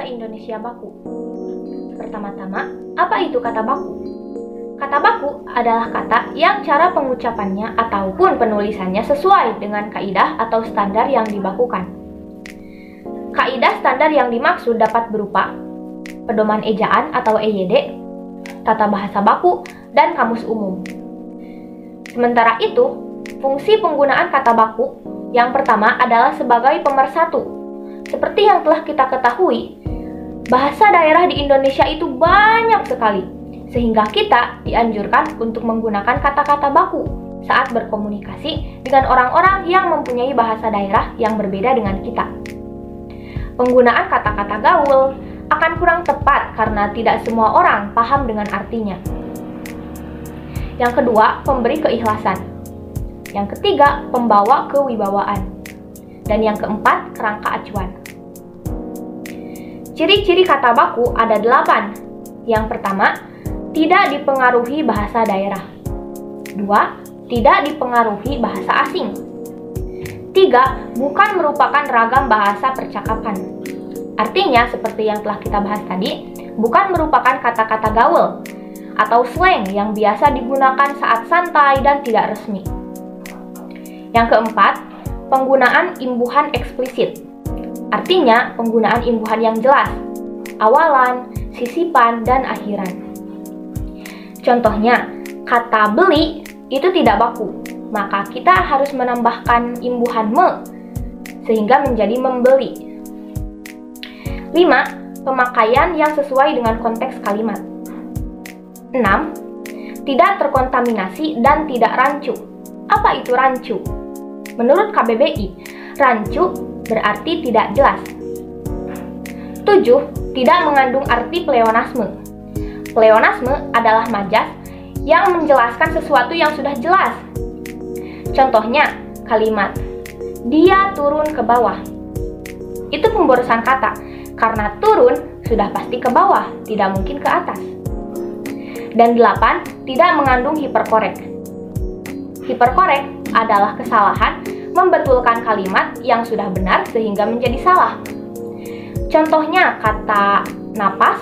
Indonesia baku. Pertama-tama, apa itu kata baku? Kata baku adalah kata yang cara pengucapannya ataupun penulisannya sesuai dengan kaidah atau standar yang dibakukan. Kaidah standar yang dimaksud dapat berupa pedoman ejaan atau EYD, tata bahasa baku, dan kamus umum. Sementara itu, fungsi penggunaan kata baku yang pertama adalah sebagai pemersatu. Seperti yang telah kita ketahui, bahasa daerah di Indonesia itu banyak sekali, sehingga kita dianjurkan untuk menggunakan kata-kata baku saat berkomunikasi dengan orang-orang yang mempunyai bahasa daerah yang berbeda dengan kita. Penggunaan kata-kata gaul akan kurang tepat karena tidak semua orang paham dengan artinya. Yang kedua, pemberi keikhlasan. Yang ketiga, pembawa kewibawaan. Dan yang keempat, kerangka acuan. Ciri-ciri kata baku ada 8. Yang pertama, tidak dipengaruhi bahasa daerah. 2. Tidak dipengaruhi bahasa asing. 3. Bukan merupakan ragam bahasa percakapan. Artinya, seperti yang telah kita bahas tadi, bukan merupakan kata-kata gaul atau slang yang biasa digunakan saat santai dan tidak resmi. Yang keempat, penggunaan imbuhan eksplisit. Artinya, penggunaan imbuhan yang jelas, awalan, sisipan, dan akhiran. Contohnya, kata beli itu tidak baku, maka kita harus menambahkan imbuhan me, sehingga menjadi membeli. 5. Pemakaian yang sesuai dengan konteks kalimat. 6. Tidak terkontaminasi dan tidak rancu. Apa itu rancu? Menurut KBBI, rancu berarti tidak jelas. 7. Tidak mengandung arti pleonasme. Pleonasme adalah majas yang menjelaskan sesuatu yang sudah jelas. Contohnya, kalimat dia turun ke bawah. Itu pemborosan kata, karena turun sudah pasti ke bawah, tidak mungkin ke atas. Dan 8. Tidak mengandung hiperkorek. Hiperkorek adalah kesalahan membetulkan kalimat yang sudah benar sehingga menjadi salah. Contohnya, kata napas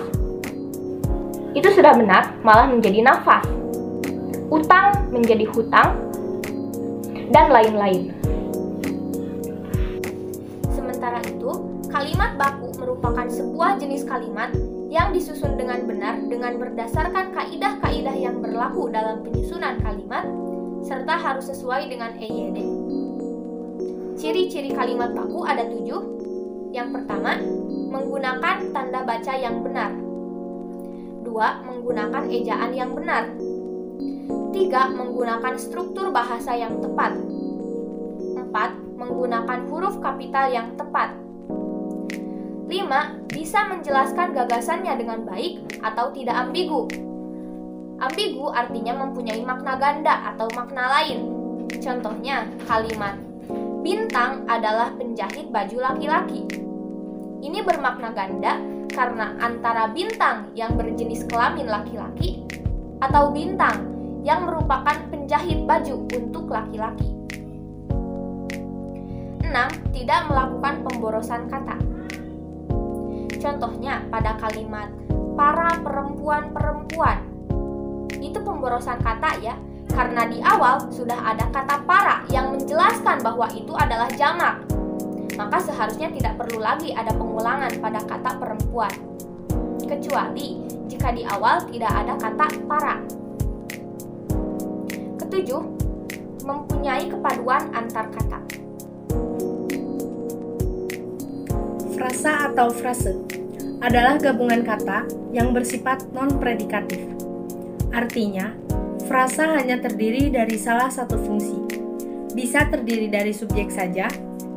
itu sudah benar malah menjadi nafas. Utang menjadi hutang, dan lain-lain. Sementara itu, kalimat baku merupakan sebuah jenis kalimat yang disusun dengan benar dengan berdasarkan kaidah-kaidah yang berlaku dalam penyusunan kalimat serta harus sesuai dengan EYD. Ciri-ciri kalimat baku ada 7. Yang pertama, menggunakan tanda baca yang benar. 2. Menggunakan ejaan yang benar. 3. Menggunakan struktur bahasa yang tepat. 4. Menggunakan huruf kapital yang tepat. 5. Bisa menjelaskan gagasannya dengan baik atau tidak ambigu. Ambigu artinya mempunyai makna ganda atau makna lain. Contohnya, kalimat bintang adalah penjahit baju laki-laki. Ini bermakna ganda karena antara bintang yang berjenis kelamin laki-laki atau bintang yang merupakan penjahit baju untuk laki-laki. 6. Tidak melakukan pemborosan kata. Contohnya pada kalimat para perempuan-perempuan. Itu pemborosan kata ya, karena di awal sudah ada kata para yang menjelaskan bahwa itu adalah jamak. Maka seharusnya tidak perlu lagi ada pengulangan pada kata perempuan. Kecuali jika di awal tidak ada kata para. 7. Mempunyai kepaduan antar kata. Frasa atau frase adalah gabungan kata yang bersifat non-predikatif. Artinya, frasa hanya terdiri dari salah satu fungsi. Bisa terdiri dari subjek saja,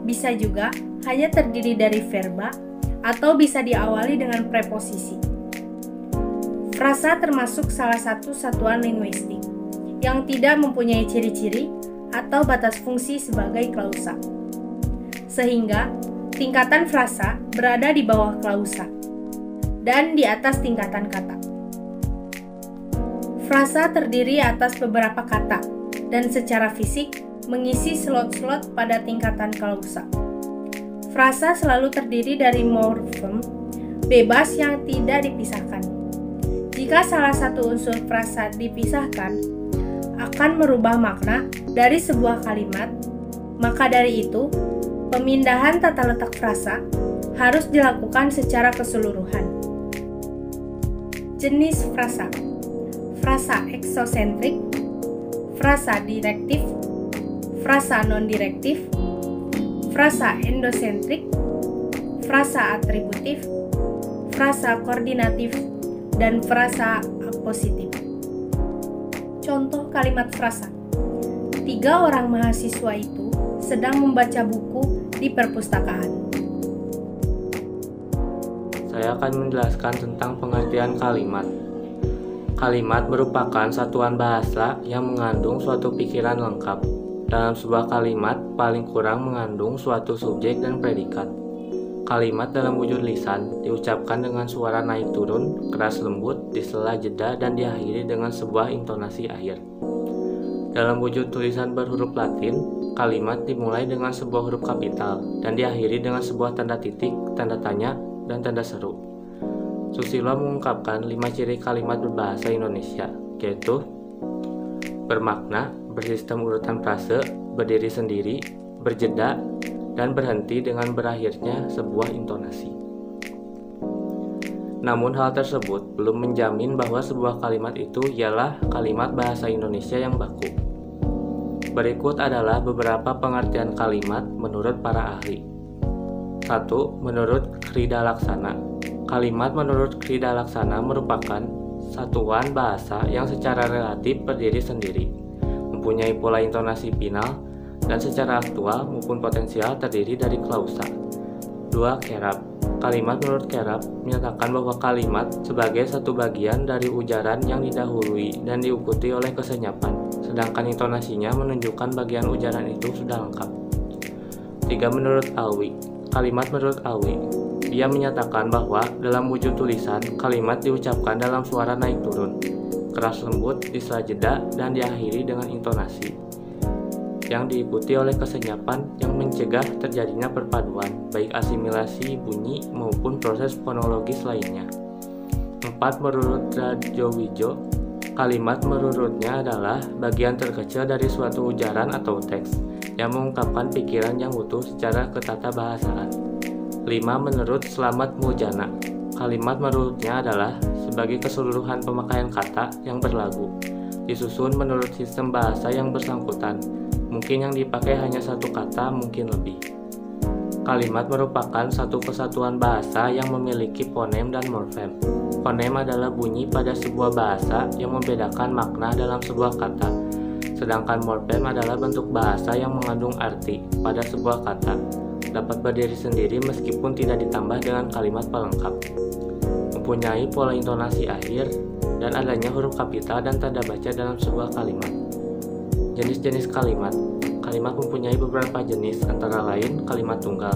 bisa juga hanya terdiri dari verba, atau bisa diawali dengan preposisi. Frasa termasuk salah satu satuan linguistik yang tidak mempunyai ciri-ciri atau batas fungsi sebagai klausa. Sehingga, tingkatan frasa berada di bawah klausa dan di atas tingkatan kata. Frasa terdiri atas beberapa kata dan secara fisik mengisi slot-slot pada tingkatan klausa. Frasa selalu terdiri dari morfem, bebas yang tidak dipisahkan. Jika salah satu unsur frasa dipisahkan, akan merubah makna dari sebuah kalimat, maka dari itu, pemindahan tata letak frasa harus dilakukan secara keseluruhan. Jenis frasa: frasa eksosentrik, frasa direktif, frasa non-direktif, frasa endosentrik, frasa atributif, frasa koordinatif, dan frasa apositif. Contoh kalimat frasa: 3 orang mahasiswa itu sedang membaca buku di perpustakaan. Saya akan menjelaskan tentang pengertian kalimat. Kalimat merupakan satuan bahasa yang mengandung suatu pikiran lengkap. Dalam sebuah kalimat, paling kurang mengandung suatu subjek dan predikat. Kalimat dalam wujud lisan diucapkan dengan suara naik turun, keras lembut, disela jeda, dan diakhiri dengan sebuah intonasi akhir. Dalam wujud tulisan berhuruf Latin, kalimat dimulai dengan sebuah huruf kapital dan diakhiri dengan sebuah tanda titik, tanda tanya, dan tanda seru. Susilo mengungkapkan 5 ciri kalimat berbahasa Indonesia, yaitu bermakna, bersistem urutan frase, berdiri sendiri, berjeda, dan berhenti dengan berakhirnya sebuah intonasi. Namun hal tersebut belum menjamin bahwa sebuah kalimat itu ialah kalimat bahasa Indonesia yang baku. Berikut adalah beberapa pengertian kalimat menurut para ahli. 1. Menurut Krida Laksana. Kalimat menurut Krida Laksana merupakan satuan bahasa yang secara relatif berdiri sendiri, mempunyai pola intonasi final, dan secara aktual maupun potensial terdiri dari klausa. 2. Kerap. Kalimat menurut Kerap menyatakan bahwa kalimat sebagai satu bagian dari ujaran yang didahului dan diikuti oleh kesenyapan, sedangkan intonasinya menunjukkan bagian ujaran itu sudah lengkap. 3. Menurut Alwi. Kalimat menurut Alwi, dia menyatakan bahwa dalam wujud tulisan, kalimat diucapkan dalam suara naik turun, keras lembut, disela jeda, dan diakhiri dengan intonasi yang diikuti oleh kesenyapan yang mencegah terjadinya perpaduan, baik asimilasi bunyi maupun proses fonologis lainnya. 4. Menurut Radjowijo, kalimat menurutnya adalah bagian terkecil dari suatu ujaran atau teks yang mengungkapkan pikiran yang utuh secara ketatabahasaan. 5. Menurut Slamet Muljana, kalimat menurutnya adalah sebagai keseluruhan pemakaian kata yang berlagu, disusun menurut sistem bahasa yang bersangkutan. Mungkin yang dipakai hanya satu kata, mungkin lebih. Kalimat merupakan satu kesatuan bahasa yang memiliki fonem dan morfem. Fonem adalah bunyi pada sebuah bahasa yang membedakan makna dalam sebuah kata, sedangkan morfem adalah bentuk bahasa yang mengandung arti pada sebuah kata, dapat berdiri sendiri meskipun tidak ditambah dengan kalimat pelengkap, mempunyai pola intonasi akhir, dan adanya huruf kapital dan tanda baca dalam sebuah kalimat. Jenis-jenis kalimat. Kalimat mempunyai beberapa jenis, antara lain kalimat tunggal.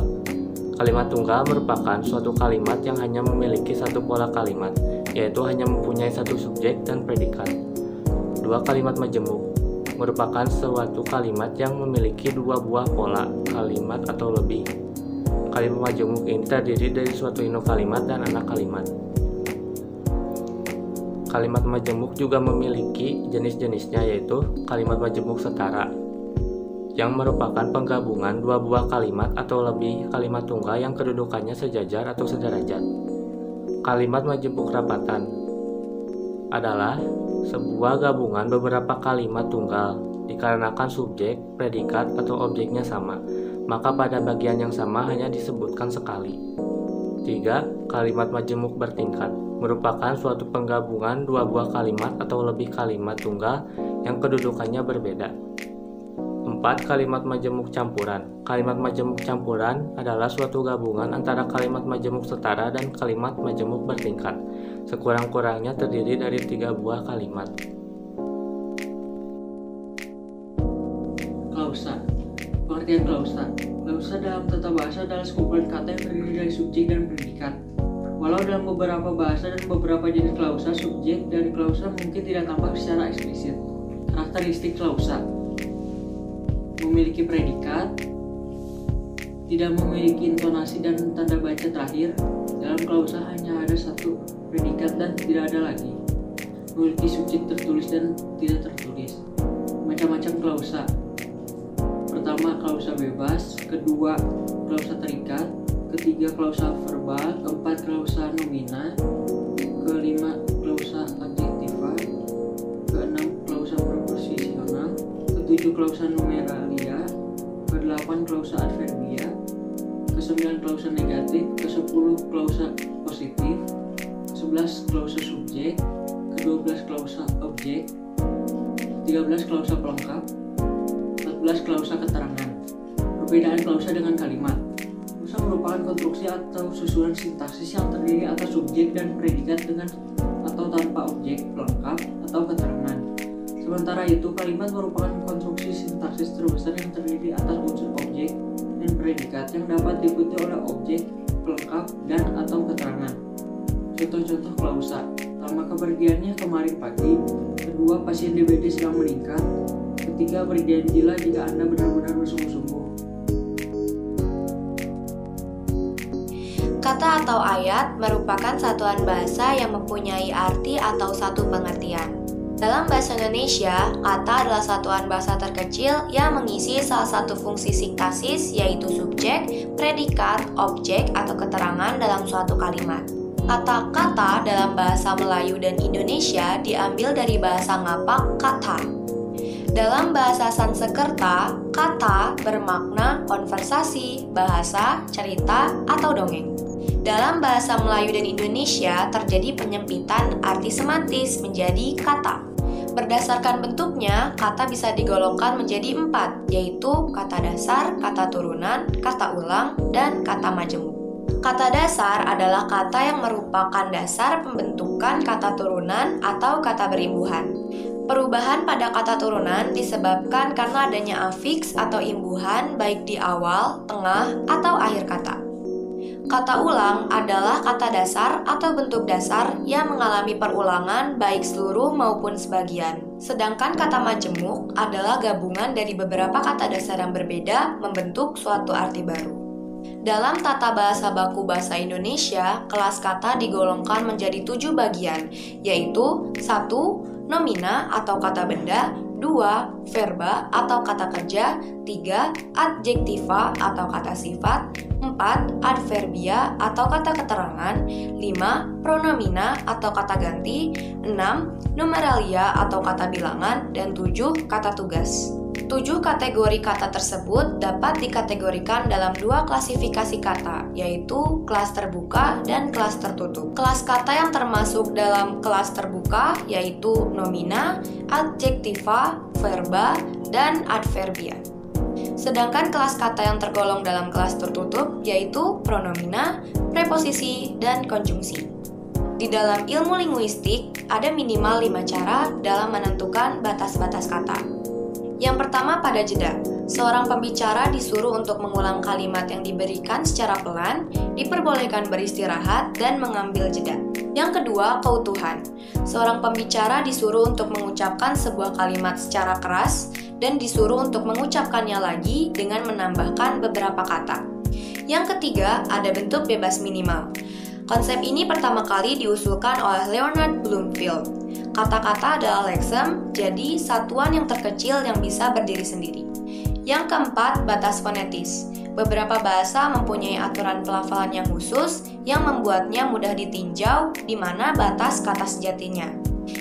Kalimat tunggal merupakan suatu kalimat yang hanya memiliki satu pola kalimat, yaitu hanya mempunyai satu subjek dan predikat. 2. Kalimat majemuk merupakan suatu kalimat yang memiliki 2 buah pola kalimat atau lebih. Kalimat majemuk ini terdiri dari suatu induk kalimat dan anak kalimat. Kalimat majemuk juga memiliki jenis-jenisnya, yaitu kalimat majemuk setara, yang merupakan penggabungan 2 buah kalimat atau lebih kalimat tunggal yang kedudukannya sejajar atau sederajat. Kalimat majemuk rapatan adalah sebuah gabungan beberapa kalimat tunggal, dikarenakan subjek, predikat, atau objeknya sama, maka pada bagian yang sama hanya disebutkan sekali. 3. Kalimat majemuk bertingkat merupakan suatu penggabungan 2 buah kalimat atau lebih kalimat tunggal yang kedudukannya berbeda. 4. Kalimat majemuk campuran. Kalimat majemuk campuran adalah suatu gabungan antara kalimat majemuk setara dan kalimat majemuk bertingkat. Sekurang-kurangnya terdiri dari 3 buah kalimat. Klausa. Pengertian klausa. Klausa dalam tata bahasa adalah sekumpulan kata yang terdiri dari subjek dan predikat. Walau dalam beberapa bahasa dan beberapa jenis klausa, subjek dari klausa mungkin tidak tampak secara eksplisit. Karakteristik klausa: memiliki predikat, tidak memiliki intonasi dan tanda baca terakhir, Dalam klausa hanya ada satu predikat dan tidak ada lagi. Memiliki subjek tertulis dan tidak tertulis. Macam-macam klausa. Pertama, klausa bebas. Kedua, klausa terikat. Ketiga, klausa verbal. Keempat, klausa nomina. Kelima, klausa adjektiva. Keenam, klausa preposisional. Ketujuh, klausa numeralia. Kedelapan, klausa adverbia. Kesembilan, klausa negatif. Kesepuluh, klausa positif. 11, klausa subjek. Ke-12, klausa objek. 13, klausa pelengkap. 14, klausa keterangan. Perbedaan klausa dengan kalimat. Klausa merupakan konstruksi atau susunan sintaksis yang terdiri atas subjek dan predikat dengan atau tanpa objek, pelengkap, atau keterangan. Sementara itu, kalimat merupakan konstruksi sintaksis terbesar yang terdiri atas unsur objek dan predikat yang dapat diikuti oleh objek, pelengkap, dan atau keterangan. Contoh-contoh klausa. Pertama, kepergiannya kemarin pagi. Kedua, pasien DBD sedang meningkat. Ketiga, berjanjilah jika Anda benar-benar bersungguh-sungguh. Kata atau ayat merupakan satuan bahasa yang mempunyai arti atau satu pengertian. Dalam bahasa Indonesia, kata adalah satuan bahasa terkecil yang mengisi salah satu fungsi sintaksis, yaitu subjek, predikat, objek, atau keterangan dalam suatu kalimat. Kata kata dalam bahasa Melayu dan Indonesia diambil dari bahasa Ngapak kata. Dalam bahasa Sanskerta, kata bermakna konversasi, bahasa, cerita, atau dongeng. Dalam bahasa Melayu dan Indonesia terjadi penyempitan arti semantis menjadi kata. Berdasarkan bentuknya, kata bisa digolongkan menjadi 4, yaitu kata dasar, kata turunan, kata ulang, dan kata majemuk. Kata dasar adalah kata yang merupakan dasar pembentukan kata turunan atau kata berimbuhan. Perubahan pada kata turunan disebabkan karena adanya afiks atau imbuhan baik di awal, tengah, atau akhir kata. Kata ulang adalah kata dasar atau bentuk dasar yang mengalami perulangan baik seluruh maupun sebagian. Sedangkan kata majemuk adalah gabungan dari beberapa kata dasar yang berbeda membentuk suatu arti baru. Dalam tata bahasa baku bahasa Indonesia, kelas kata digolongkan menjadi 7 bagian, yaitu 1. Nomina atau kata benda, 2. Verba atau kata kerja, 3. Adjektiva atau kata sifat, 4. Adverbia atau kata keterangan, 5. Pronomina atau kata ganti, 6. Numeralia atau kata bilangan, dan 7. Kata tugas. 7 kategori kata tersebut dapat dikategorikan dalam 2 klasifikasi kata, yaitu kelas terbuka dan kelas tertutup. Kelas kata yang termasuk dalam kelas terbuka yaitu nomina, adjektiva, verba, dan adverbia. Sedangkan kelas kata yang tergolong dalam kelas tertutup yaitu pronomina, preposisi, dan konjungsi. Di dalam ilmu linguistik, ada minimal 5 cara dalam menentukan batas-batas kata. Yang pertama, pada jeda. Seorang pembicara disuruh untuk mengulang kalimat yang diberikan secara pelan, diperbolehkan beristirahat, dan mengambil jeda. Yang kedua, keutuhan. Seorang pembicara disuruh untuk mengucapkan sebuah kalimat secara keras, dan disuruh untuk mengucapkannya lagi dengan menambahkan beberapa kata. Yang ketiga, ada bentuk bebas minimal. Konsep ini pertama kali diusulkan oleh Leonard Bloomfield. Kata-kata adalah leksem, jadi satuan yang terkecil yang bisa berdiri sendiri. Yang keempat, batas fonetis. Beberapa bahasa mempunyai aturan pelafalan yang khusus yang membuatnya mudah ditinjau di mana batas kata sejatinya.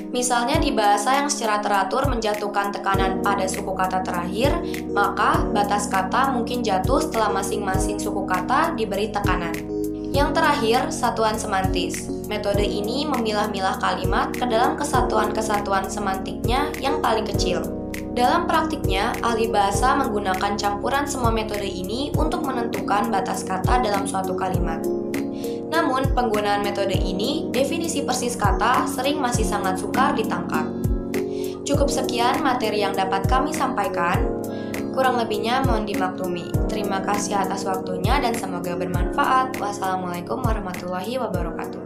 Misalnya di bahasa yang secara teratur menjatuhkan tekanan pada suku kata terakhir, maka batas kata mungkin jatuh setelah masing-masing suku kata diberi tekanan. Yang terakhir, satuan semantis. Metode ini memilah-milah kalimat ke dalam kesatuan-kesatuan semantiknya yang paling kecil. Dalam praktiknya, ahli bahasa menggunakan campuran semua metode ini untuk menentukan batas kata dalam suatu kalimat. Namun, penggunaan metode ini, definisi persis kata sering masih sangat sukar ditangkap. Cukup sekian materi yang dapat kami sampaikan. Kurang lebihnya mohon dimaklumi. Terima kasih atas waktunya dan semoga bermanfaat. Wassalamualaikum warahmatullahi wabarakatuh.